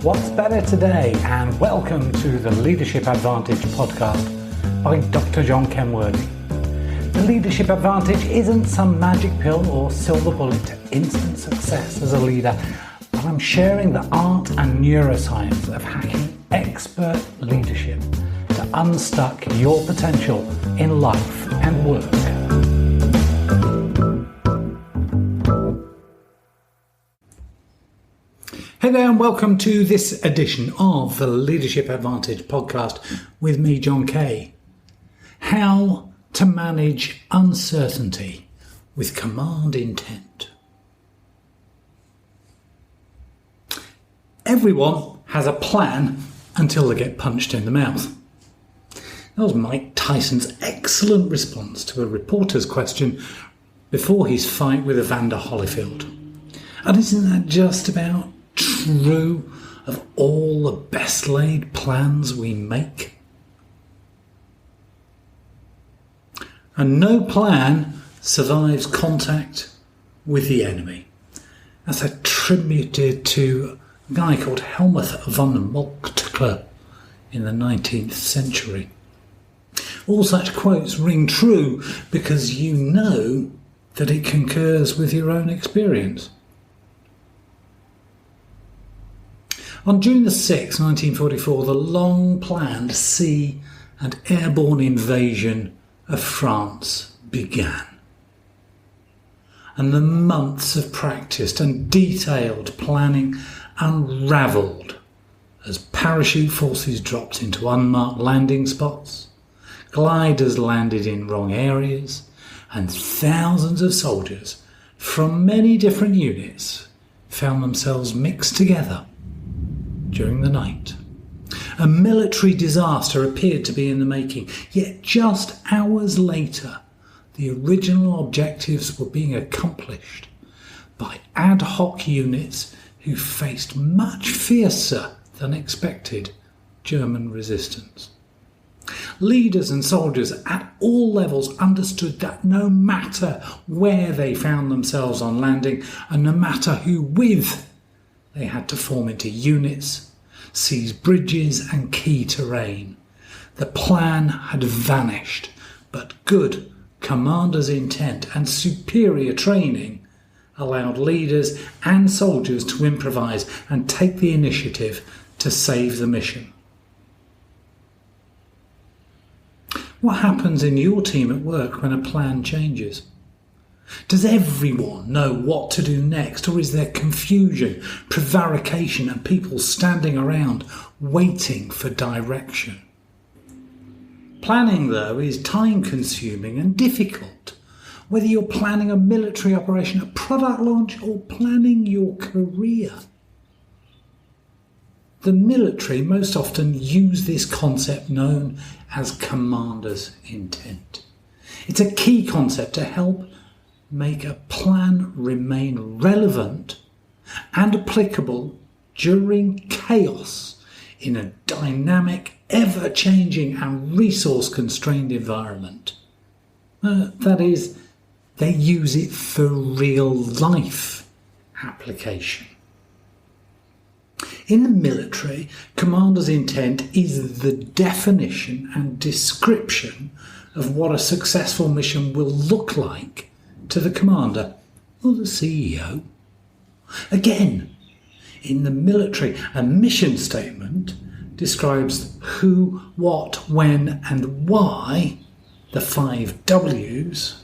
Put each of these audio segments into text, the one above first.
What's better today, and welcome to the Leadership Advantage podcast by Dr. John Kenworthy. The Leadership Advantage isn't some magic pill or silver bullet to instant success as a leader, but I'm sharing the art and neuroscience of hacking expert leadership to unstuck your potential in life and work. Hey there, and welcome to this edition of the Leadership Advantage podcast with me, John Kay. How to manage uncertainty with command intent. Everyone has a plan until they get punched in the mouth. That was Mike Tyson's excellent response to a reporter's question before his fight with Evander Holyfield. And isn't that just about true of all the best laid plans we make? And no plan survives contact with the enemy. That's attributed to a guy called Helmuth von Moltke in the 19th century. All such quotes ring true because you know that it concurs with your own experience. On June the 6th, 1944, the long-planned sea and airborne invasion of France began. And the months of practiced and detailed planning unravelled as parachute forces dropped into unmarked landing spots, gliders landed in wrong areas, and thousands of soldiers from many different units found themselves mixed together during the night. A military disaster appeared to be in the making, yet just hours later, the original objectives were being accomplished by ad hoc units who faced much fiercer than expected German resistance. Leaders and soldiers at all levels understood that no matter where they found themselves on landing, and no matter who with, they had to form into units, seize bridges and key terrain. The plan had vanished, but good commander's intent and superior training allowed leaders and soldiers to improvise and take the initiative to save the mission. What happens in your team at work when a plan changes? Does everyone know what to do next, or is there confusion, prevarication, and people standing around waiting for direction? Planning, though, is time-consuming and difficult, whether you're planning a military operation, a product launch, or planning your career. The military most often use this concept known as commander's intent. It's a key concept to help make a plan remain relevant and applicable during chaos in a dynamic, ever-changing and resource-constrained environment. That is, they use it for real-life application. In the military, commander's intent is the definition and description of what a successful mission will look like to the commander or the CEO. Again, in the military, a mission statement describes who, what, when, and why, the 5 W's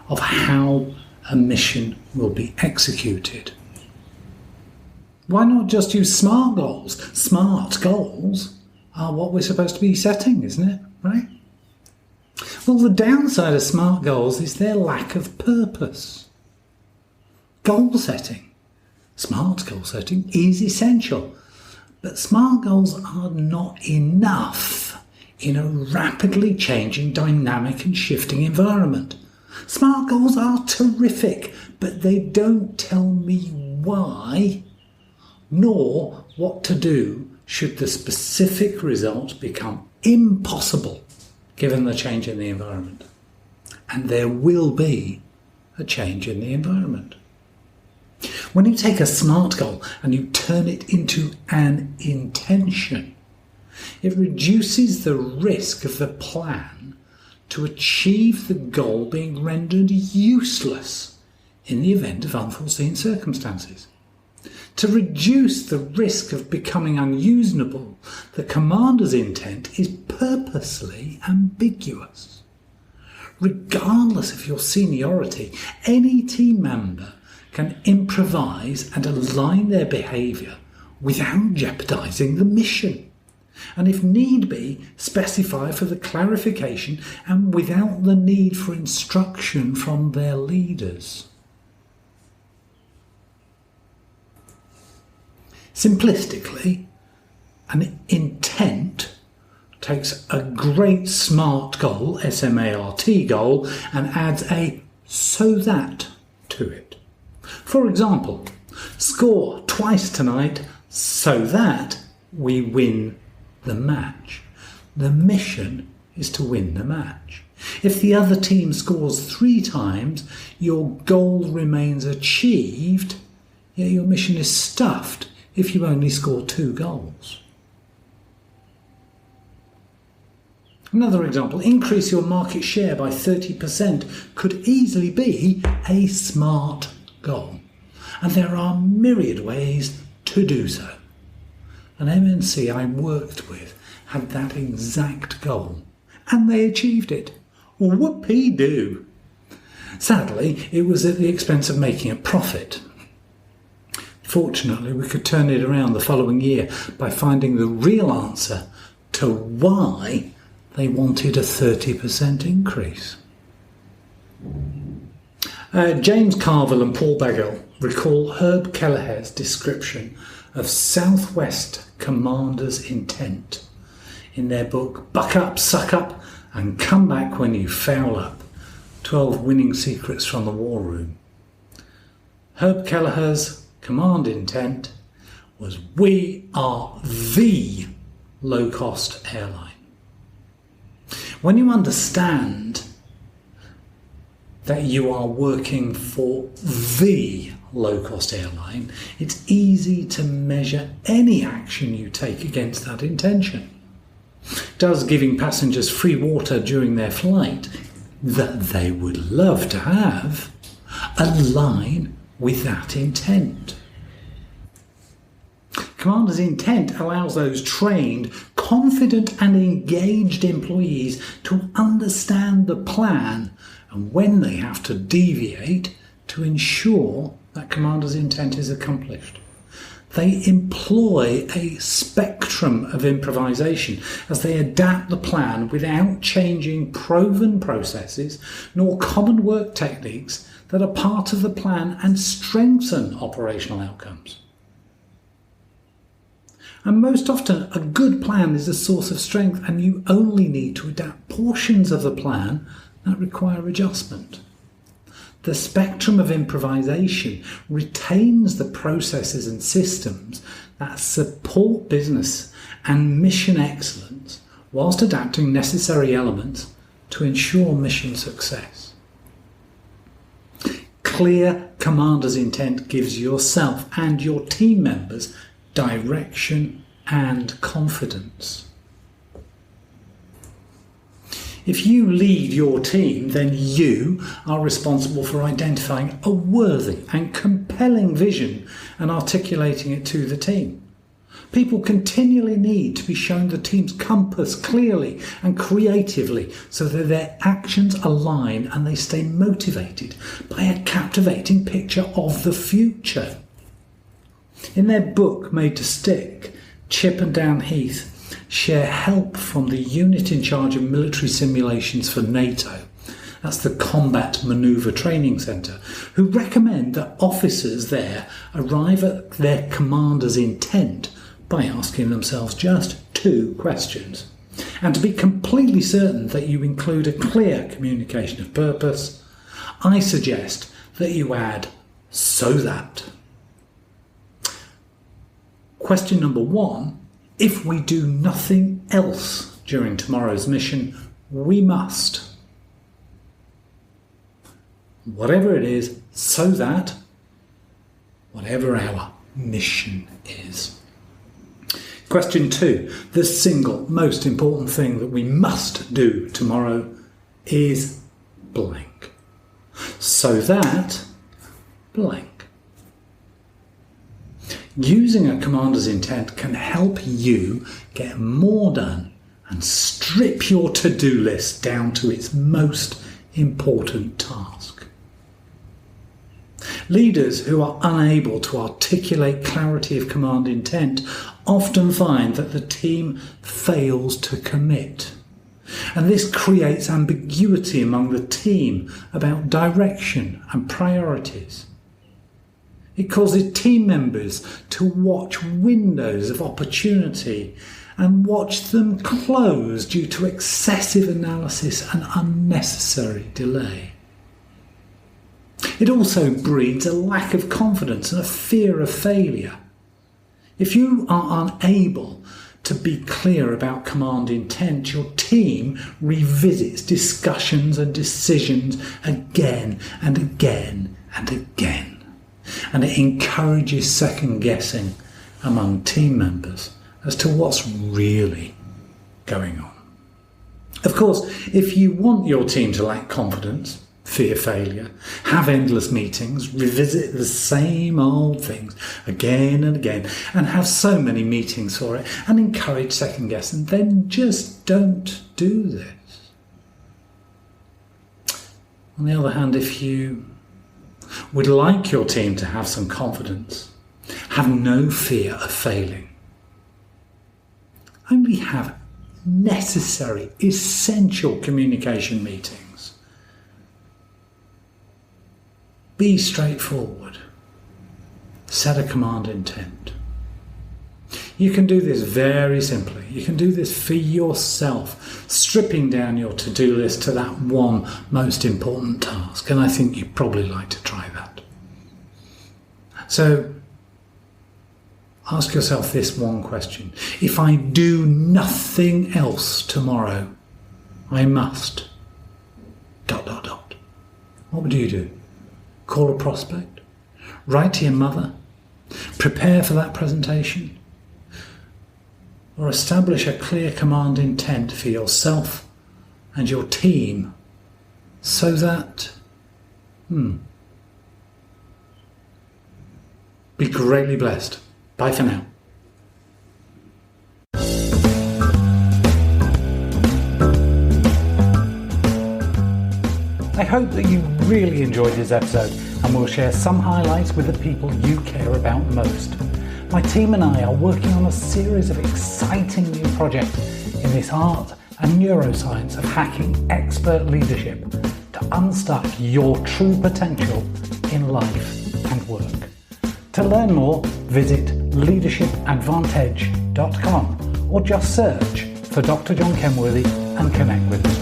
of how a mission will be executed. Why not just use SMART goals? SMART goals are what we're supposed to be setting, isn't it? Right? Well, the downside of SMART goals is their lack of purpose. Goal setting, SMART goal setting, is essential, but SMART goals are not enough in a rapidly changing, dynamic and shifting environment. SMART goals are terrific, but they don't tell me why, nor what to do should the specific result become impossible given the change in the environment. And there will be a change in the environment. When you take a SMART goal and you turn it into an intention, it reduces the risk of the plan to achieve the goal being rendered useless in the event of unforeseen circumstances. To reduce the risk of becoming unusable, the commander's intent is purposely ambiguous. Regardless of your seniority, any team member can improvise and align their behaviour without jeopardising the mission, and if need be, specify for the clarification and without the need for instruction from their leaders. Simplistically, an intent takes a great SMART goal, S-M-A-R-T goal, and adds a so that to it. For example, score twice tonight so that we win the match. The mission is to win the match. If the other team scores 3 times, your goal remains achieved, yet your mission is stuffed if you only score 2 goals. Another example, increase your market share by 30% could easily be a SMART goal. And there are myriad ways to do so. An MNC I worked with had that exact goal, and they achieved it. Whoopee-doo. Sadly, it was at the expense of making a profit. Fortunately, we could turn it around the following year by finding the real answer to why they wanted a 30% increase. James Carville and Paul Bagel recall Herb Kelleher's description of Southwest Commander's intent in their book Buck Up, Suck Up and Come Back When You Foul Up, 12 Winning Secrets from the War Room. Herb Kelleher's command intent was, we are the low-cost airline. When you understand that you are working for the low-cost airline, it's easy to measure any action you take against that intention. Does giving passengers free water during their flight, that they would love to have, align with that intent? Commander's intent allows those trained, confident and engaged employees to understand the plan and when they have to deviate to ensure that Commander's intent is accomplished. They employ a spectrum of improvisation as they adapt the plan without changing proven processes nor common work techniques that are part of the plan and strengthen operational outcomes. And most often, a good plan is a source of strength, and you only need to adapt portions of the plan that require adjustment. The spectrum of improvisation retains the processes and systems that support business and mission excellence, whilst adapting necessary elements to ensure mission success. Clear commander's intent gives yourself and your team members direction and confidence. If you lead your team, then you are responsible for identifying a worthy and compelling vision and articulating it to the team. People continually need to be shown the team's compass clearly and creatively so that their actions align and they stay motivated by a captivating picture of the future. In their book Made to Stick, Chip and Dan Heath share help from the unit in charge of military simulations for NATO, that's the Combat Manoeuvre Training Centre, who recommend that officers there arrive at their commander's intent by asking themselves just 2 questions. And to be completely certain that you include a clear communication of purpose, I suggest that you add so that. Question number 1, if we do nothing else during tomorrow's mission, we must. Whatever it is, so that. whatever our mission is. Question 2. The single most important thing that we must do tomorrow is blank. So that blank. Using a commander's intent can help you get more done and strip your to-do list down to its most important task. Leaders who are unable to articulate clarity of command intent often find that the team fails to commit. And this creates ambiguity among the team about direction and priorities. It causes team members to watch windows of opportunity and watch them close due to excessive analysis and unnecessary delay. It also breeds a lack of confidence and a fear of failure. If you are unable to be clear about command intent, your team revisits discussions and decisions again and again and again. And it encourages second guessing among team members as to what's really going on. Of course, if you want your team to lack confidence, fear failure, have endless meetings, revisit the same old things again and again, and have so many meetings for it, and encourage second guessing, then just don't do this. On the other hand, if you would like your team to have some confidence, have no fear of failing, only have necessary, essential communication meetings, be straightforward, set a command intent. You can do this very simply. You can do this for yourself, stripping down your to-do list to that one most important task. And I think you'd probably like to try that. So ask yourself this one question. If I do nothing else tomorrow, I must... ... What would you do? Call a prospect? Write to your mother? Prepare for that presentation? Or establish a clear command intent for yourself and your team so that... Be greatly blessed. Bye for now. I hope that you really enjoyed this episode and will share some highlights with the people you care about most. My team and I are working on a series of exciting new projects in this art and neuroscience of hacking expert leadership to unstuck your true potential in life and work. To learn more, visit leadershipadvantage.com or just search for Dr. John Kenworthy and connect with us.